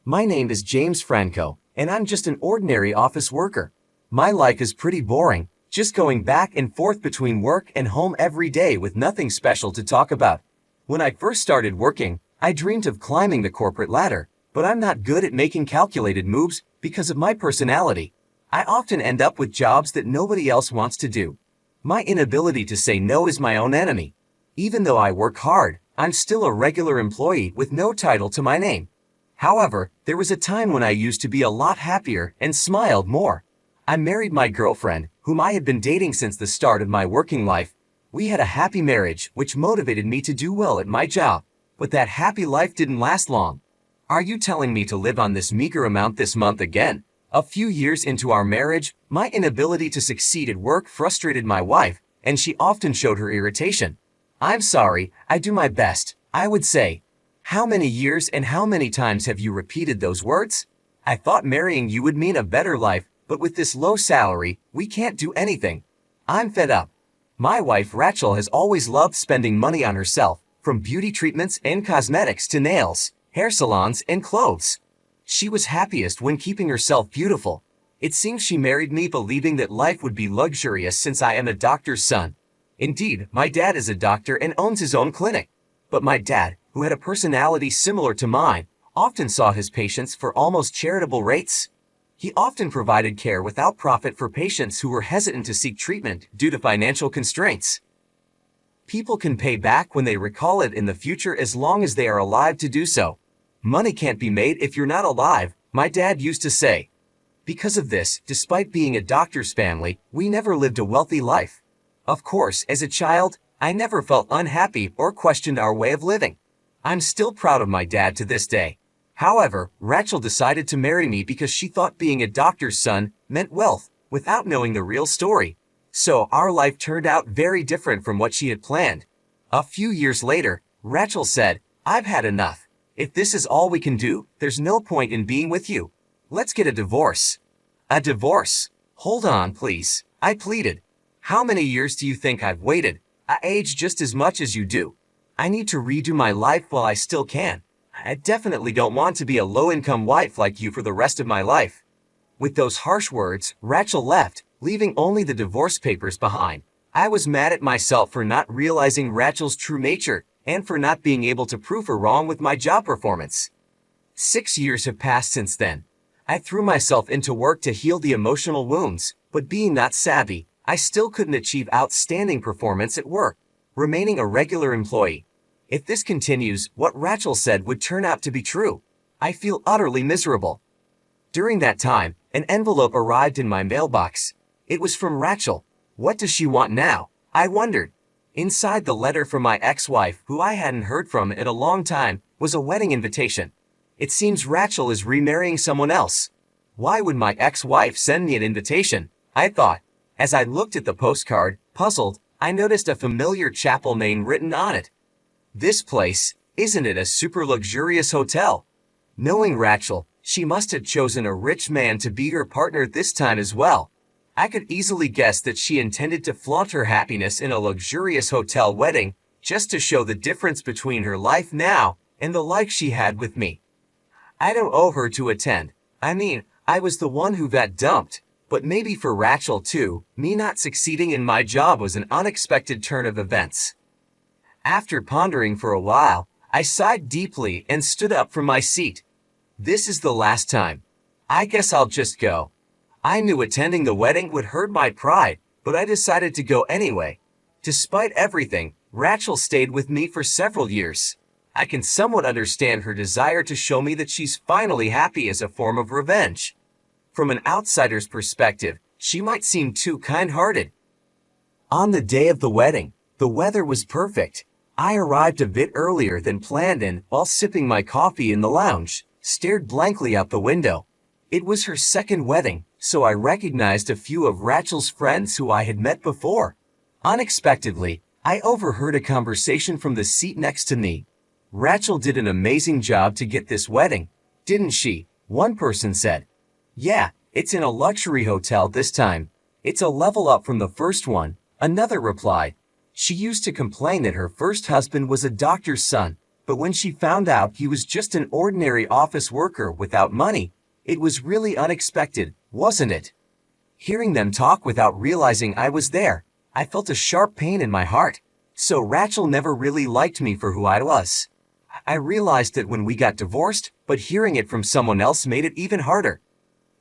My name is James Franco, and I'm just an ordinary office worker. My life is pretty boring, just going back and forth between work and home every day with nothing special to talk about. When I first started working, I dreamed of climbing the corporate ladder, but I'm not good at making calculated moves because of my personality. I often end up with jobs that nobody else wants to do. My inability to say no is my own enemy. Even though I work hard, I'm still a regular employee with no title to my name. However, there was a time when I used to be a lot happier and smiled more. I married my girlfriend, whom I had been dating since the start of my working life. We had a happy marriage, which motivated me to do well at my job. But that happy life didn't last long. Are you telling me to live on this meager amount this month again? A few years into our marriage, my inability to succeed at work frustrated my wife, and she often showed her irritation. I'm sorry, I do my best, I would say. How many years and how many times have you repeated those words? I thought marrying you would mean a better life, but with this low salary, we can't do anything. I'm fed up. My wife Rachel has always loved spending money on herself, from beauty treatments and cosmetics to nails, hair salons and clothes. She was happiest when keeping herself beautiful. It seems she married me believing that life would be luxurious since I am a doctor's son. Indeed, my dad is a doctor and owns his own clinic. But my dad, who had a personality similar to mine, often saw his patients for almost charitable rates. He often provided care without profit for patients who were hesitant to seek treatment due to financial constraints. People can pay back when they recall it in the future as long as they are alive to do so. Money can't be made if you're not alive, my dad used to say. Because of this, despite being a doctor's family, we never lived a wealthy life. Of course, as a child, I never felt unhappy or questioned our way of living. I'm still proud of my dad to this day. However, Rachel decided to marry me because she thought being a doctor's son meant wealth, without knowing the real story. So our life turned out very different from what she had planned. A few years later, Rachel said, "I've had enough. If this is all we can do, there's no point in being with you. Let's get a divorce." A divorce? Hold on, please, I pleaded. How many years do you think I've waited? I age just as much as you do. I need to redo my life while I still can. I definitely don't want to be a low-income wife like you for the rest of my life. With those harsh words, Rachel left, leaving only the divorce papers behind. I was mad at myself for not realizing Rachel's true nature and for not being able to prove her wrong with my job performance. 6 years have passed since then. I threw myself into work to heal the emotional wounds, but being not savvy, I still couldn't achieve outstanding performance at work, remaining a regular employee. If this continues, what Rachel said would turn out to be true. I feel utterly miserable. During that time, an envelope arrived in my mailbox. It was from Rachel. What does she want now? I wondered. Inside the letter from my ex-wife, who I hadn't heard from in a long time, was a wedding invitation. It seems Rachel is remarrying someone else. Why would my ex-wife send me an invitation? I thought. As I looked at the postcard, puzzled, I noticed a familiar chapel name written on it. This place, isn't it a super luxurious hotel? Knowing Rachel, she must have chosen a rich man to be her partner this time as well. I could easily guess that she intended to flaunt her happiness in a luxurious hotel wedding, just to show the difference between her life now and the life she had with me. I don't owe her to attend. I mean, I was the one who got dumped. But maybe for Rachel too, me not succeeding in my job was an unexpected turn of events. After pondering for a while, I sighed deeply and stood up from my seat. This is the last time. I guess I'll just go. I knew attending the wedding would hurt my pride, but I decided to go anyway. Despite everything, Rachel stayed with me for several years. I can somewhat understand her desire to show me that she's finally happy as a form of revenge. From an outsider's perspective, she might seem too kind-hearted. On the day of the wedding, the weather was perfect. I arrived a bit earlier than planned and, while sipping my coffee in the lounge, stared blankly out the window. It was her second wedding, so I recognized a few of Rachel's friends who I had met before. Unexpectedly, I overheard a conversation from the seat next to me. Rachel did an amazing job to get this wedding, didn't she? One person said. Yeah, it's in a luxury hotel this time. It's a level up from the first one, another replied. She used to complain that her first husband was a doctor's son, But when she found out he was just an ordinary office worker without money, it was really unexpected, wasn't it? Hearing them talk without realizing I was there, I felt a sharp pain in my heart. So Rachel never really liked me for who I was. I realized it when we got divorced, but hearing it from someone else made it even harder.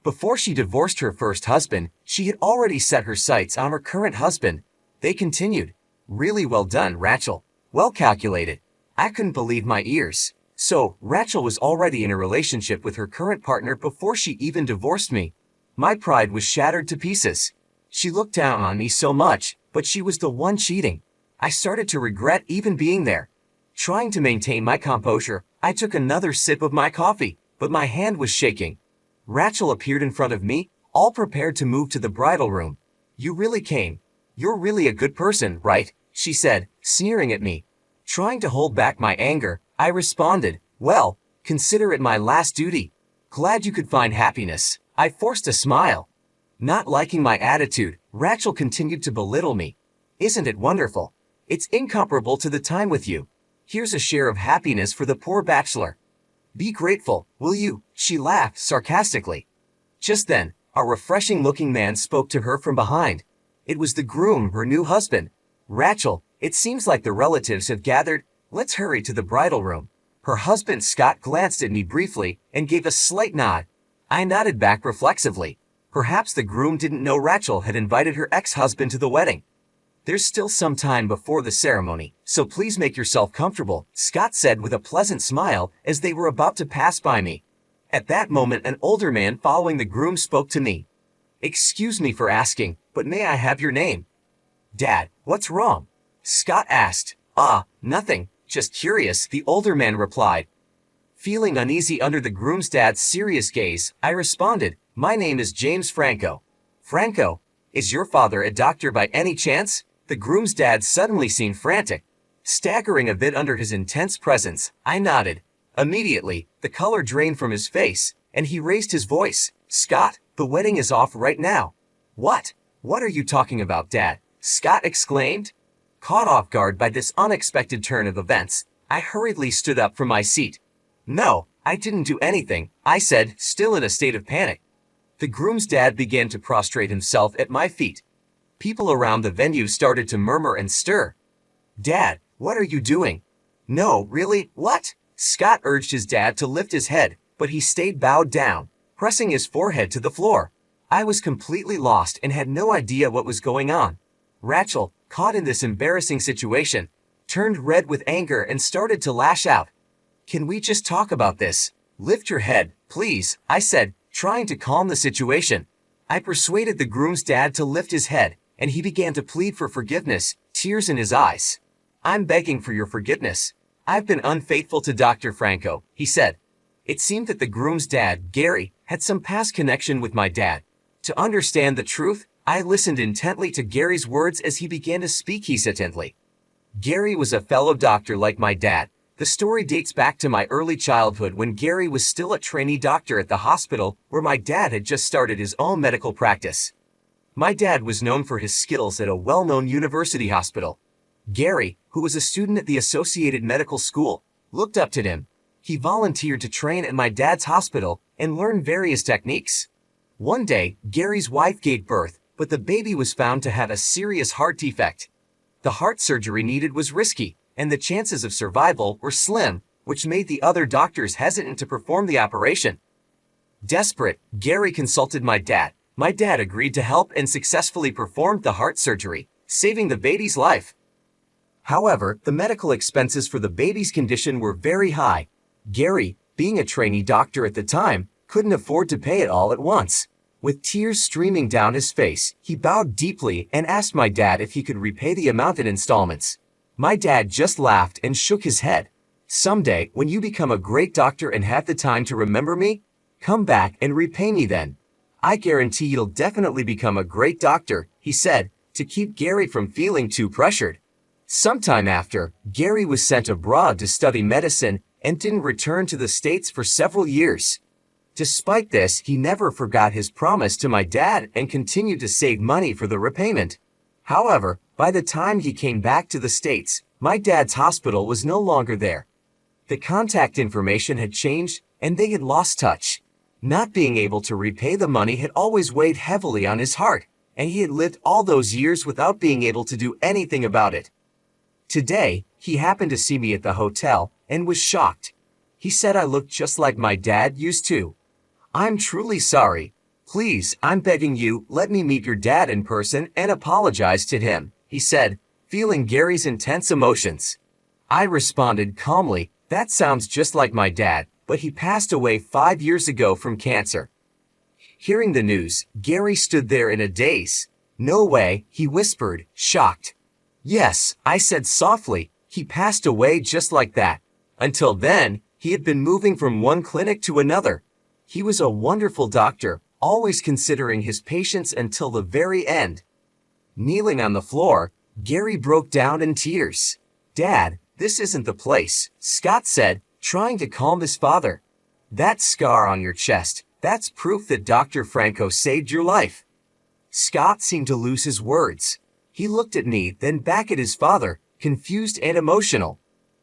Before she divorced her first husband, she had already set her sights on her current husband. They continued. Really well done, Rachel. Well calculated. I couldn't believe my ears. So, Rachel was already in a relationship with her current partner before she even divorced me. My pride was shattered to pieces. She looked down on me so much, but she was the one cheating. I started to regret even being there. Trying to maintain my composure, I took another sip of my coffee, but my hand was shaking. Rachel appeared in front of me, all prepared to move to the bridal room. You really came. You're really a good person, right? She said, sneering at me. Trying to hold back my anger, I responded, well, consider it my last duty. Glad you could find happiness. I forced a smile. Not liking my attitude, Rachel continued to belittle me. Isn't it wonderful? It's incomparable to the time with you. Here's a share of happiness for the poor bachelor. Be grateful, will you? She laughed sarcastically. Just then, a refreshing-looking man spoke to her from behind. It was the groom, her new husband. Rachel, it seems like the relatives have gathered. Let's hurry to the bridal room. Her husband Scott glanced at me briefly and gave a slight nod. I nodded back reflexively. Perhaps the groom didn't know Rachel had invited her ex-husband to the wedding. There's still some time before the ceremony, so please make yourself comfortable, Scott said with a pleasant smile as they were about to pass by me. At that moment, an older man following the groom spoke to me. Excuse me for asking, but may I have your name? Dad, what's wrong? Scott asked. Nothing, just curious, the older man replied. Feeling uneasy under the groom's dad's serious gaze, I responded, my name is James Franco. Franco, is your father a doctor by any chance? The groom's dad suddenly seemed frantic. Staggering a bit under his intense presence, I nodded. Immediately, the color drained from his face, and he raised his voice. Scott, the wedding is off right now. What? What are you talking about, Dad? Scott exclaimed. Caught off guard by this unexpected turn of events, I hurriedly stood up from my seat. No, I didn't do anything, I said, still in a state of panic. The groom's dad began to prostrate himself at my feet. People around the venue started to murmur and stir. Dad, what are you doing? No, really, what? Scott urged his dad to lift his head, but he stayed bowed down, pressing his forehead to the floor. I was completely lost and had no idea what was going on. Rachel, caught in this embarrassing situation, turned red with anger and started to lash out. Can we just talk about this? Lift your head, please, I said, trying to calm the situation. I persuaded the groom's dad to lift his head, and he began to plead for forgiveness, tears in his eyes. I'm begging for your forgiveness. I've been unfaithful to Dr. Franco, he said. It seemed that the groom's dad, Gary, had some past connection with my dad. To understand the truth, I listened intently to Gary's words as he began to speak hesitantly. Gary was a fellow doctor like my dad. The story dates back to my early childhood when Gary was still a trainee doctor at the hospital where my dad had just started his own medical practice. My dad was known for his skills at a well-known university hospital. Gary, who was a student at the Associated Medical School, looked up to him. He volunteered to train at my dad's hospital and learn various techniques. One day, Gary's wife gave birth, but the baby was found to have a serious heart defect. The heart surgery needed was risky, and the chances of survival were slim, which made the other doctors hesitant to perform the operation. Desperate, Gary consulted my dad. My dad agreed to help and successfully performed the heart surgery, saving the baby's life. However, the medical expenses for the baby's condition were very high. Gary, being a trainee doctor at the time, couldn't afford to pay it all at once. With tears streaming down his face, he bowed deeply and asked my dad if he could repay the amount in installments. My dad just laughed and shook his head. Someday, when you become a great doctor and have the time to remember me, come back and repay me then. I guarantee you'll definitely become a great doctor, he said, to keep Gary from feeling too pressured. Sometime after, Gary was sent abroad to study medicine and didn't return to the States for several years. Despite this, he never forgot his promise to my dad and continued to save money for the repayment. However, by the time he came back to the States, my dad's hospital was no longer there. The contact information had changed, and they had lost touch. Not being able to repay the money had always weighed heavily on his heart, and he had lived all those years without being able to do anything about it. Today, he happened to see me at the hotel and was shocked. He said I looked just like my dad used to. "I'm truly sorry. Please, I'm begging you, let me meet your dad in person and apologize to him," he said, feeling Gary's intense emotions. I responded calmly, "That sounds just like my dad, but he passed away 5 years ago from cancer." Hearing the news, Gary stood there in a daze. "No way," he whispered, shocked. "Yes," I said softly, "he passed away just like that. Until then, he had been moving from one clinic to another. He was a wonderful doctor, always considering his patients until the very end." Kneeling on the floor, Gary broke down in tears. "Dad, this isn't the place," Scott said, trying to calm his father. "That scar on your chest, that's proof that Dr. Franco saved your life." Scott seemed to lose his words. He looked at me, then back at his father, confused and emotional.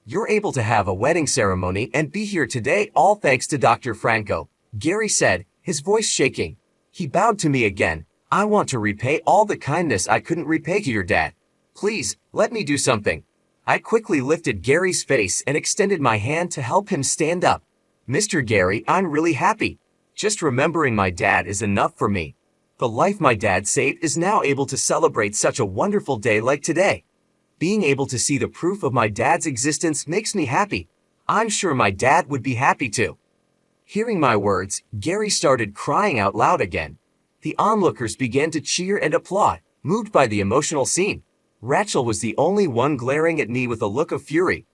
"You're able to have a wedding ceremony and be here today all thanks to Dr. Franco," Gary said, his voice shaking. He bowed to me again. "I want to repay all the kindness I couldn't repay to your dad. Please, let me do something." I quickly lifted Gary's face and extended my hand to help him stand up. "Mr. Gary, I'm really happy. Just remembering my dad is enough for me. The life my dad saved is now able to celebrate such a wonderful day like today. Being able to see the proof of my dad's existence makes me happy. I'm sure my dad would be happy too." Hearing my words, Gary started crying out loud again. The onlookers began to cheer and applaud, moved by the emotional scene. Rachel was the only one glaring at me with a look of fury.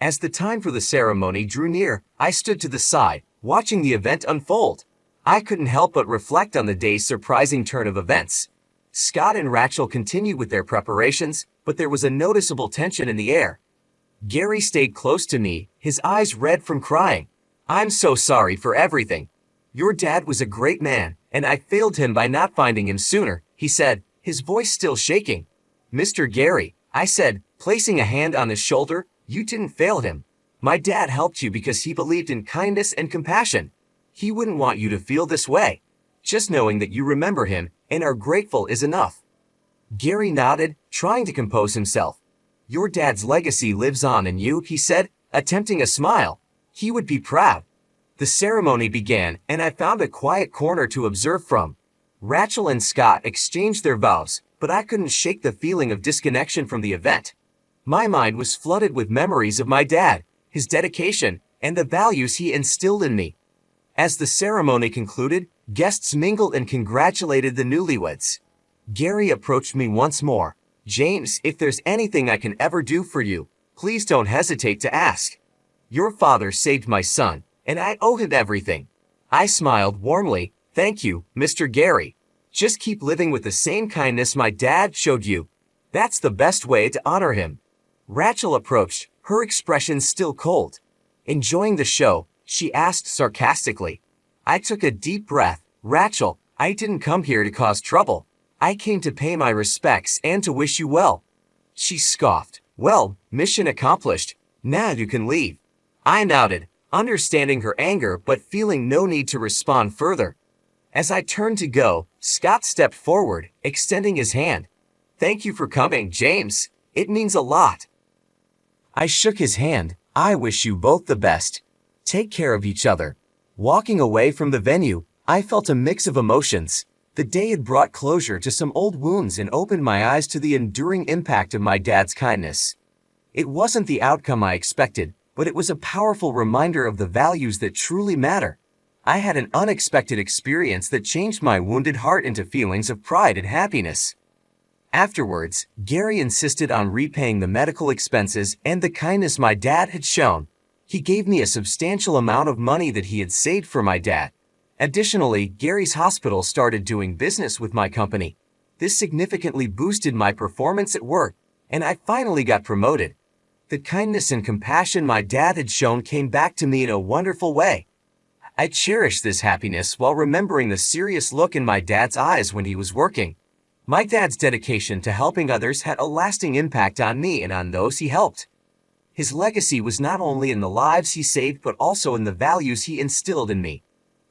As the time for the ceremony drew near, I stood to the side, watching the event unfold. I couldn't help but reflect on the day's surprising turn of events. Scott and Rachel continued with their preparations, but there was a noticeable tension in the air. Gary stayed close to me, his eyes red from crying. "I'm so sorry for everything. Your dad was a great man, and I failed him by not finding him sooner," he said, his voice still shaking. "Mr. Gary," I said, placing a hand on his shoulder, "you didn't fail him. My dad helped you because he believed in kindness and compassion. He wouldn't want you to feel this way. Just knowing that you remember him and are grateful is enough." Gary nodded, trying to compose himself. "Your dad's legacy lives on in you," he said, attempting a smile. "He would be proud." The ceremony began, and I found a quiet corner to observe from. Rachel and Scott exchanged their vows, but I couldn't shake the feeling of disconnection from the event. My mind was flooded with memories of my dad, his dedication, and the values he instilled in me. As the ceremony concluded, guests mingled and congratulated the newlyweds. Gary approached me once more. "James, if there's anything I can ever do for you, please don't hesitate to ask. Your father saved my son, and I owe him everything." I smiled warmly. "Thank you, Mr. Gary. Just keep living with the same kindness my dad showed you. That's the best way to honor him." Rachel approached, her expression still cold. Enjoying the show, she asked sarcastically. I took a deep breath. "Rachel, I didn't come here to cause trouble. I came to pay my respects and to wish you well." She scoffed. "Well, mission accomplished. Now you can leave." I nodded, understanding her anger but feeling no need to respond further. As I turned to go, Scott stepped forward, extending his hand. "Thank you for coming, James. It means a lot." I shook his hand. "I wish you both the best. Take care of each other." Walking away from the venue, I felt a mix of emotions. The day had brought closure to some old wounds and opened my eyes to the enduring impact of my dad's kindness. It wasn't the outcome I expected, but it was a powerful reminder of the values that truly matter. I had an unexpected experience that changed my wounded heart into feelings of pride and happiness. Afterwards, Gary insisted on repaying the medical expenses and the kindness my dad had shown. He gave me a substantial amount of money that he had saved for my dad. Additionally, Gary's hospital started doing business with my company. This significantly boosted my performance at work, and I finally got promoted. The kindness and compassion my dad had shown came back to me in a wonderful way. I cherished this happiness while remembering the serious look in my dad's eyes when he was working. My dad's dedication to helping others had a lasting impact on me and on those he helped. His legacy was not only in the lives he saved but also in the values he instilled in me.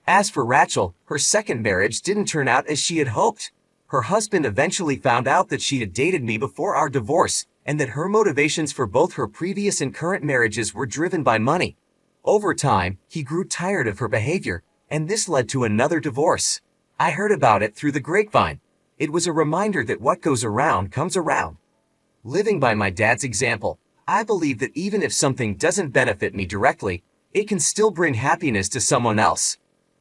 As for Rachel, her second marriage didn't turn out as she had hoped. Her husband eventually found out that she had dated me before our divorce, and that her motivations for both her previous and current marriages were driven by money. Over time, he grew tired of her behavior, and this led to another divorce. I heard about it through the grapevine. It was a reminder that what goes around comes around. Living by my dad's example, I believe that even if something doesn't benefit me directly, it can still bring happiness to someone else.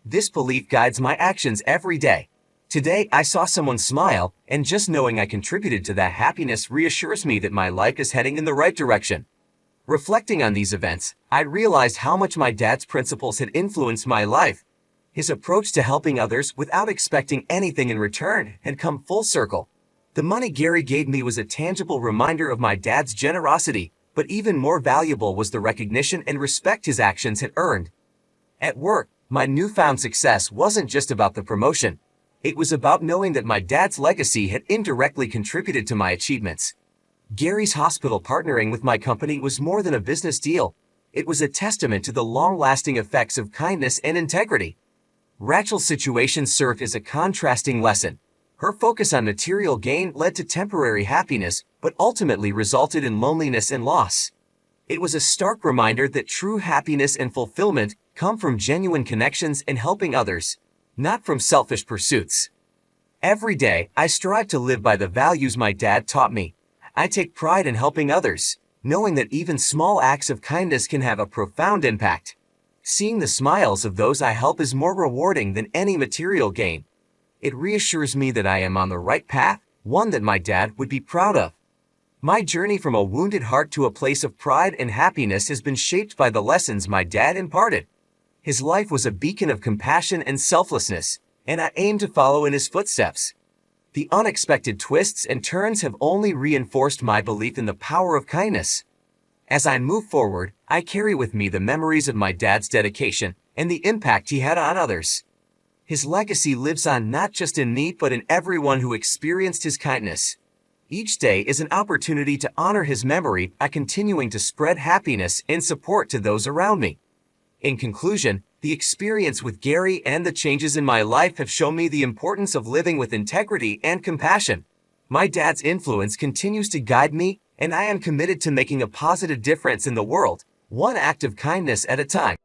This belief guides my actions every day. Today, I saw someone smile, and just knowing I contributed to that happiness reassures me that my life is heading in the right direction. Reflecting on these events, I realized how much my dad's principles had influenced my life. His approach to helping others without expecting anything in return had come full circle. The money Gary gave me was a tangible reminder of my dad's generosity, but even more valuable was the recognition and respect his actions had earned. At work, my newfound success wasn't just about the promotion. It was about knowing that my dad's legacy had indirectly contributed to my achievements. Gary's hospital partnering with my company was more than a business deal. It was a testament to the long-lasting effects of kindness and integrity. Rachel's situation served as a contrasting lesson. Her focus on material gain led to temporary happiness, but ultimately resulted in loneliness and loss. It was a stark reminder that true happiness and fulfillment come from genuine connections and helping others, not from selfish pursuits. Every day, I strive to live by the values my dad taught me. I take pride in helping others, knowing that even small acts of kindness can have a profound impact. Seeing the smiles of those I help is more rewarding than any material gain. It reassures me that I am on the right path, one that my dad would be proud of. My journey from a wounded heart to a place of pride and happiness has been shaped by the lessons my dad imparted. His life was a beacon of compassion and selflessness, and I aim to follow in his footsteps. The unexpected twists and turns have only reinforced my belief in the power of kindness. As I move forward, I carry with me the memories of my dad's dedication and the impact he had on others. His legacy lives on not just in me but in everyone who experienced his kindness. Each day is an opportunity to honor his memory by continuing to spread happiness and support to those around me. In conclusion, the experience with Gary and the changes in my life have shown me the importance of living with integrity and compassion. My dad's influence continues to guide me, and I am committed to making a positive difference in the world, one act of kindness at a time.